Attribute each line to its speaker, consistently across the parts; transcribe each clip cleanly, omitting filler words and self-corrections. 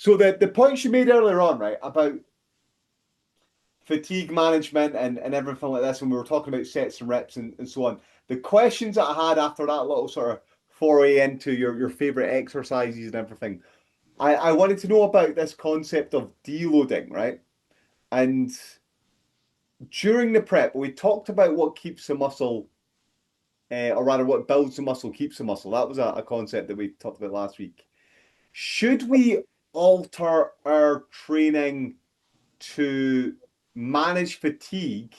Speaker 1: So the points you made earlier on, right, about fatigue management and everything like this, when we were talking about sets and reps and so on, the questions that I had after that little sort of foray into your favorite exercises and everything, I wanted to know about this concept of deloading, right? And during the prep, we talked about what keeps the muscle, or rather, what builds the muscle keeps the muscle. That was a concept that we talked about last week. Should we alter our training to manage fatigue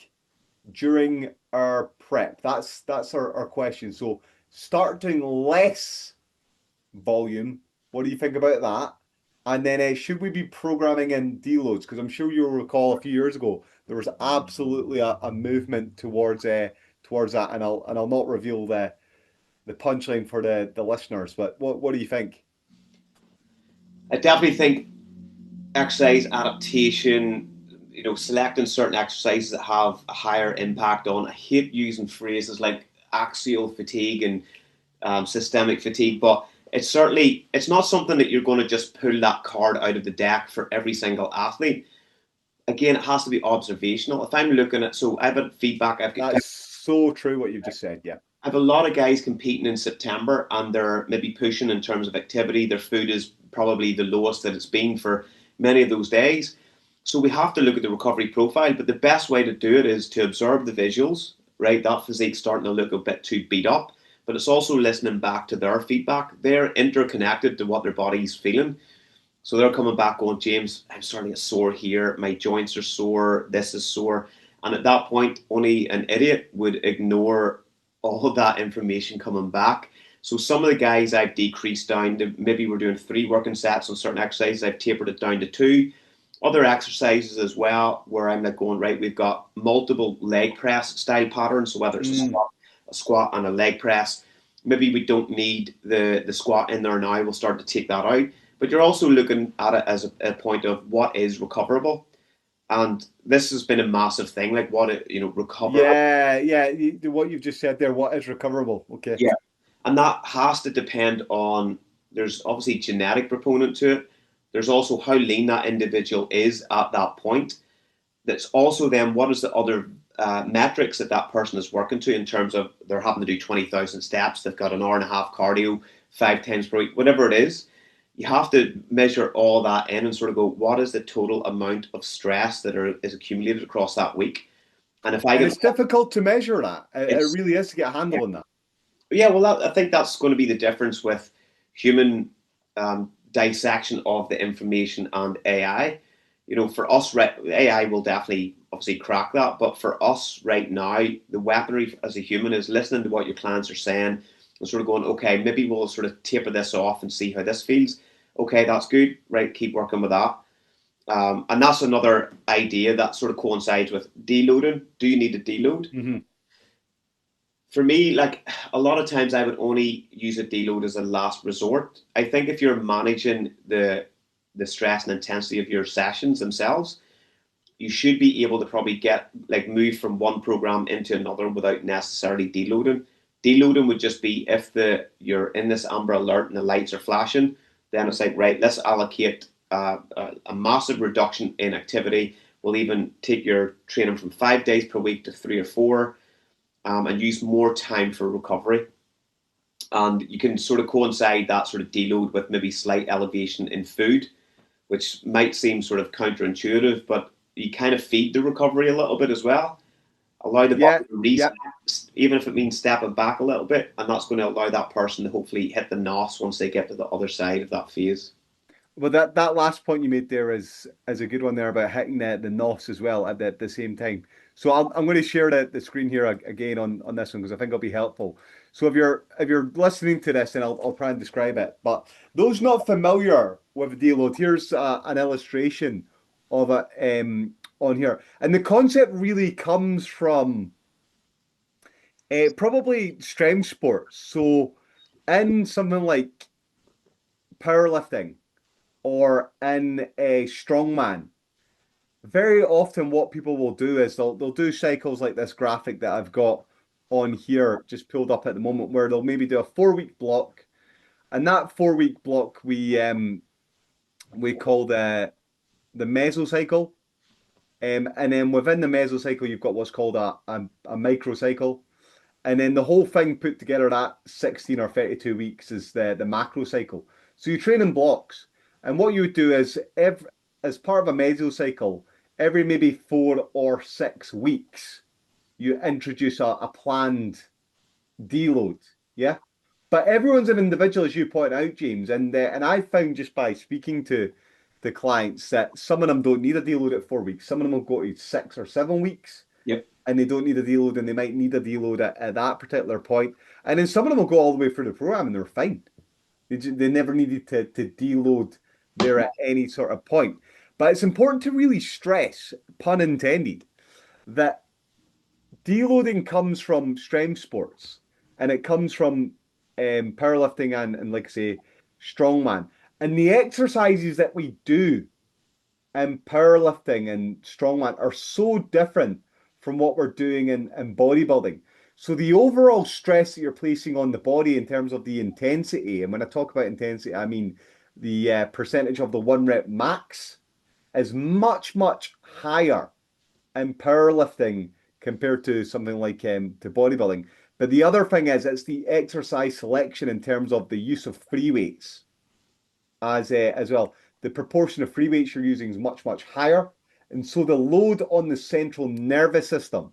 Speaker 1: during our prep? That's our question. So start doing less volume. What do you think about that? And then should we be programming in deloads? Because I'm sure you'll recall a few years ago there was absolutely a movement towards that, and I'll not reveal the punchline for the listeners. But what do you think?
Speaker 2: I definitely think exercise adaptation, selecting certain exercises that have a higher impact on. I hate using phrases like axial fatigue and systemic fatigue, but it's not something that you're going to just pull that card out of the deck for every single athlete. Again, it has to be observational. If I'm looking at, so I've had feedback,
Speaker 1: That's so true what you've just said. Yeah.
Speaker 2: I have a lot of guys competing in September and they're maybe pushing in terms of activity. Their food is probably the lowest that it's been for many of those days. So we have to look at the recovery profile, but the best way to do it is to observe the visuals, right? That physique's starting to look a bit too beat up, but it's also listening back to their feedback. They're interconnected to what their body's feeling. So they're coming back going, James, I'm starting to get sore here. My joints are sore. This is sore. And at that point, only an idiot would ignore all of that information coming back. So some of the guys I've decreased down to maybe we're doing 3 working sets on certain exercises. I've tapered it down to 2. Other exercises as well, where I'm like going, right, we've got multiple leg press style patterns. So whether it's
Speaker 1: Mm.
Speaker 2: a squat and a leg press, maybe we don't need the squat in there now. We'll start to take that out. But you're also looking at it as a point of what is recoverable. And this has been a massive thing, like recoverable.
Speaker 1: Yeah, yeah. What you've just said there, what is recoverable? Okay.
Speaker 2: Yeah. And that has to depend on, there's obviously genetic proponent to it. There's also how lean that individual is at that point. That's also then what is the other metrics that that person is working to in terms of they're having to do 20,000 steps, they've got an hour and a half cardio 5 times per week, whatever it is. You have to measure all that in and sort of go, what is the total amount of stress is accumulated across that week? And if I
Speaker 1: And
Speaker 2: get,
Speaker 1: it's difficult to measure that. It
Speaker 2: it's,
Speaker 1: really is to get a handle on that.
Speaker 2: yeah, well, I think that's going to be the difference with human dissection of the information and AI. For us, AI will definitely obviously crack that, but for us right now, the weaponry as a human is listening to what your clients are saying and sort of going, okay, maybe we'll sort of taper this off and see how this feels. Okay, that's good, right? Keep working with that. And that's another idea that sort of coincides with deloading. Do you need to deload?
Speaker 1: Hmm.
Speaker 2: For me, like a lot of times, I would only use a deload as a last resort. I think if you're managing the stress and intensity of your sessions themselves, you should be able to probably get like move from one program into another without necessarily deloading. Deloading would just be if you're in this amber alert and the lights are flashing, then it's like right, let's allocate a massive reduction in activity. We'll even take your training from 5 days per week to 3 or 4, and use more time for recovery. And you can sort of coincide that sort of deload with maybe slight elevation in food, which might seem sort of counterintuitive, but you kind of feed the recovery a little bit as well. Allow the
Speaker 1: Yeah,
Speaker 2: body to reset,
Speaker 1: yeah.
Speaker 2: even if it means stepping back a little bit, and that's going to allow that person to hopefully hit the NOS once they get to the other side of that phase.
Speaker 1: Well, that last point you made there is a good one there about hitting the NOS as well at the same time. So I'm going to share the screen here again on this one because I think it'll be helpful. So if you're listening to this, and I'll try and describe it. But those not familiar with deload, here's an illustration of it on here, and the concept really comes from probably strength sports. So in something like powerlifting or in a strongman, very often what people will do is they'll do cycles like this graphic that I've got on here just pulled up at the moment, where they'll maybe do a 4 week block, and that 4 week block we call the mesocycle. And then within the mesocycle, you've got what's called a microcycle. And then the whole thing put together at 16 or 32 weeks is the macro cycle. So you train in blocks. And what you would do is as part of a mesocycle, every maybe 4 or 6 weeks, you introduce a planned deload. Yeah. But everyone's an individual, as you point out, James. And I found just by speaking to the clients that some of them don't need a deload at 4 weeks. Some of them will go to 6 or 7 weeks
Speaker 2: Yep.
Speaker 1: and they don't need a deload and they might need a deload at that particular point. And then some of them will go all the way through the program and they're fine. They never needed to deload there at any sort of point. But it's important to really stress, pun intended, that deloading comes from strength sports and it comes from powerlifting and like I say, strongman. And the exercises that we do and powerlifting and strongman are so different from what we're doing in bodybuilding. So the overall stress that you're placing on the body in terms of the intensity, and when I talk about intensity, I mean the percentage of the 1 rep max is much, much higher in powerlifting compared to something like to bodybuilding. But the other thing is it's the exercise selection in terms of the use of free weights as well. The proportion of free weights you're using is much, much higher. And so the load on the central nervous system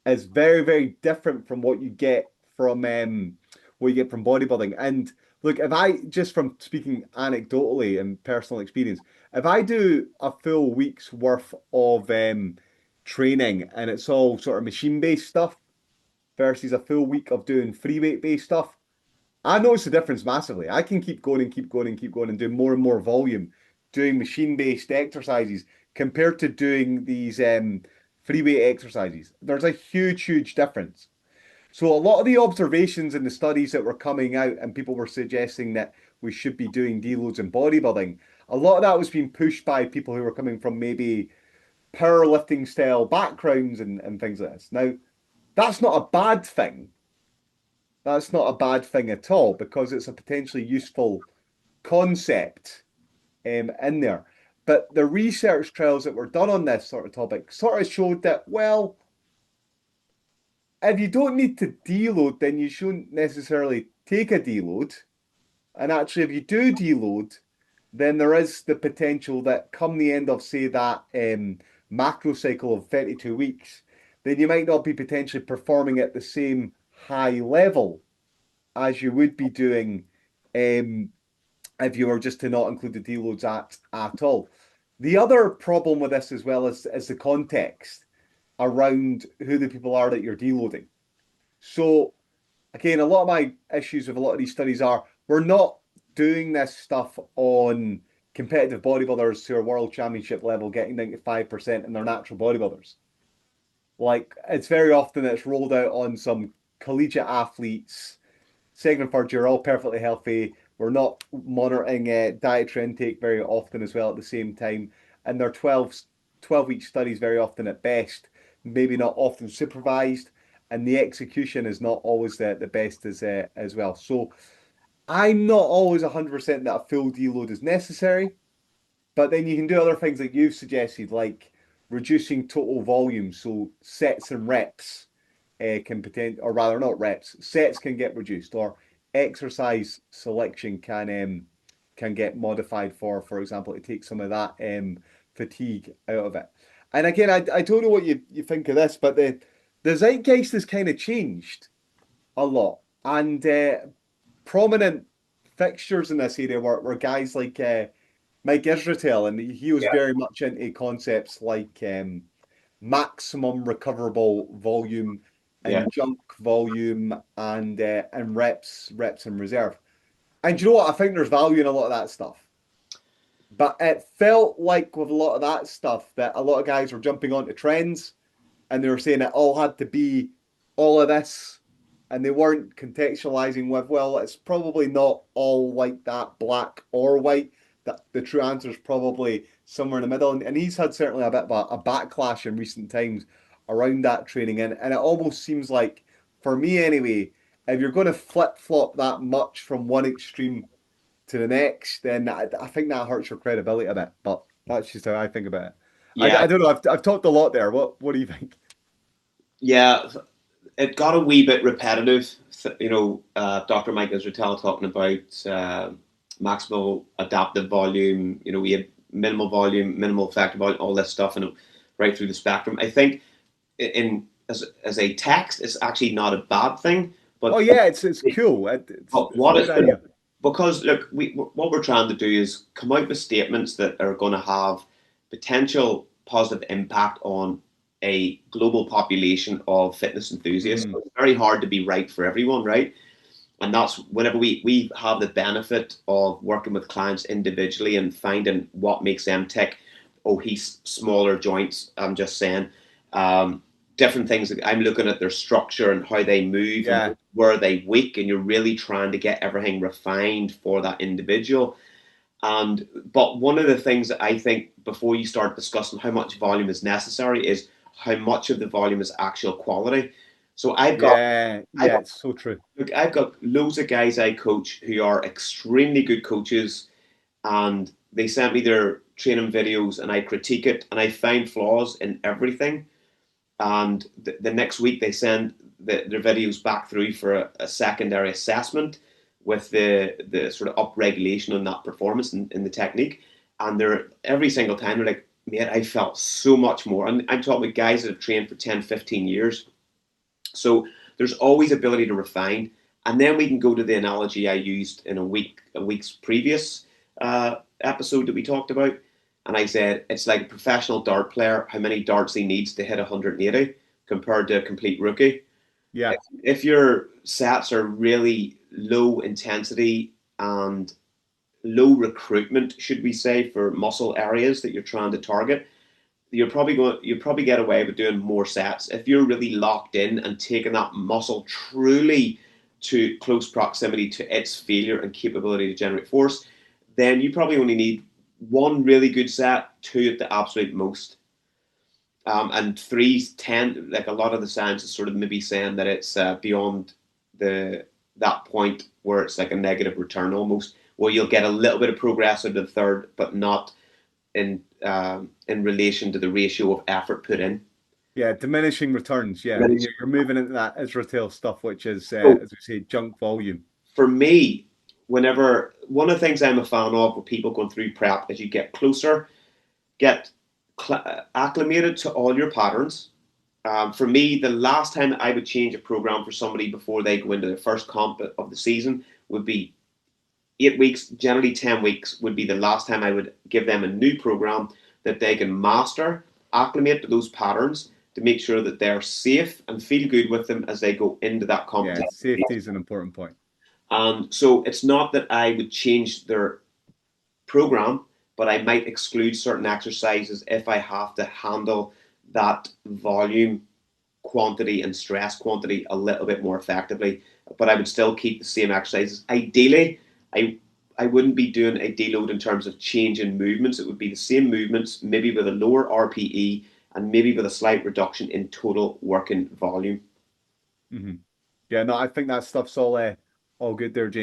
Speaker 1: is very, very different from what you get from bodybuilding. And look, if I just from speaking anecdotally and personal experience, if I do a full week's worth of training and it's all sort of machine-based stuff versus a full week of doing free weight-based stuff, I notice the difference massively. I can keep going and keep going and keep going and do more and more volume doing machine-based exercises compared to doing these free weight exercises. There's a huge, huge difference. So a lot of the observations and the studies that were coming out and people were suggesting that we should be doing deloads in bodybuilding, a lot of that was being pushed by people who were coming from maybe powerlifting style backgrounds and things like this. Now, that's not a bad thing. That's not a bad thing at all because it's a potentially useful concept in there. But the research trials that were done on this sort of topic sort of showed that, well, if you don't need to deload, then you shouldn't necessarily take a deload. And actually, if you do deload, then there is the potential that come the end of, say, that macro cycle of 32 weeks, then you might not be potentially performing at the same high level as you would be doing um, if you were just to not include the deloads at all. The other problem with this as well is the context around who the people are that you're deloading. So again, a lot of my issues with a lot of these studies are we're not doing this stuff on competitive bodybuilders who are world championship level getting 95% and they're natural bodybuilders. Like it's very often it's rolled out on some collegiate athletes, second and third year, all perfectly healthy. We're not monitoring dietary intake very often as well at the same time. And they're 12-week studies very often at best, maybe not often supervised. And the execution is not always the best as well. So I'm not always 100% that a full deload is necessary. But then you can do other things like you've suggested, like reducing total volume. So sets and reps can potentially, or rather not reps, sets can get reduced, or exercise selection can get modified for example, to take some of that fatigue out of it. And again, I don't know what you think of this, but the zeitgeist has kind of changed a lot. And prominent fixtures in this area were guys like Mike Israetel, and he was
Speaker 2: Yeah.
Speaker 1: very much into concepts like maximum recoverable volume
Speaker 2: Yeah.
Speaker 1: and junk volume and reps in reserve. And you know what? I think there's value in a lot of that stuff. But it felt like with a lot of that stuff that a lot of guys were jumping onto trends and they were saying it all had to be all of this, and they weren't contextualizing with, well, it's probably not all like that, black or white. That the true answer is probably somewhere in the middle. And he's had certainly a bit of a backlash in recent times around that training. And it almost seems like, for me anyway, if you're going to flip flop that much from one extreme to the next, then I think that hurts your credibility a bit. But that's just how I think about it.
Speaker 2: Yeah,
Speaker 1: I don't know. I've talked a lot there. What do you think?
Speaker 2: yeah. It got a wee bit repetitive. Dr. Mike Israetel talking about maximal adaptive volume. We had minimal volume, minimal effective volume, all this stuff, and right through the spectrum. I think in as a text, it's actually not a bad thing.
Speaker 1: Oh
Speaker 2: But
Speaker 1: yeah, it's cool. It's a
Speaker 2: what
Speaker 1: good
Speaker 2: it's
Speaker 1: idea.
Speaker 2: because look, what we're trying to do is come out with statements that are going to have potential positive impact on a global population of fitness enthusiasts.
Speaker 1: Mm,
Speaker 2: So it's very hard to be right for everyone, right? And that's whenever we have the benefit of working with clients individually and finding what makes them tick. Oh, he's smaller joints. I'm just saying. Um, Different things. I'm looking at their structure and how they move and
Speaker 1: yeah.
Speaker 2: where they weak, and you're really trying to get everything refined for that individual. But one of the things that I think before you start discussing how much volume is necessary is how much of the volume is actual quality. So
Speaker 1: Yeah.
Speaker 2: I've
Speaker 1: Yeah.
Speaker 2: got
Speaker 1: It's so true.
Speaker 2: look, I've got loads of guys I coach who are extremely good coaches, and they sent me their training videos, and I critique it, and I find flaws in everything. And the next week they send their videos back through for a secondary assessment with the sort of upregulation on that performance and the technique. And they're every single time they're like, mate, I felt so much more. And I'm talking with guys that have trained for 10, 15 years. So there's always ability to refine. And then we can go to the analogy I used in a week's previous episode that we talked about. And I said it's like a professional dart player, how many darts he needs to hit 180 compared to a complete rookie.
Speaker 1: Yeah.
Speaker 2: If your sets are really low intensity and low recruitment, should we say, for muscle areas that you're trying to target, you'll probably get away with doing more sets. If you're really locked in and taking that muscle truly to close proximity to its failure and capability to generate force, then you probably only need one really good set, two at the absolute most. And three's 10, like a lot of the science is sort of maybe saying that it's beyond the that point where it's like a negative return almost, where you'll get a little bit of progress out of the third, but not in relation to the ratio of effort put in.
Speaker 1: Yeah. Diminishing returns. Yeah. And you're moving into that Israel stuff, which is,
Speaker 2: So
Speaker 1: as we say, junk volume.
Speaker 2: for me, whenever one of the things I'm a fan of with people going through prep is you get closer, get acclimated to all your patterns. For me, the last time I would change a program for somebody before they go into the first comp of the season would be 8 weeks, generally 10 weeks would be the last time I would give them a new program that they can master, acclimate to those patterns to make sure that they're safe and feel good with them as they go into that
Speaker 1: Yeah.
Speaker 2: competition.
Speaker 1: Safety is an important point.
Speaker 2: So it's not that I would change their program, but I might exclude certain exercises if I have to handle that volume, quantity, and stress quantity a little bit more effectively. But I would still keep the same exercises. Ideally, I I wouldn't be doing a deload in terms of change in movements. It would be the same movements, maybe with a lower RPE and maybe with a slight reduction in total working volume.
Speaker 1: Hmm. Yeah, no, I think that stuff's all good there, James.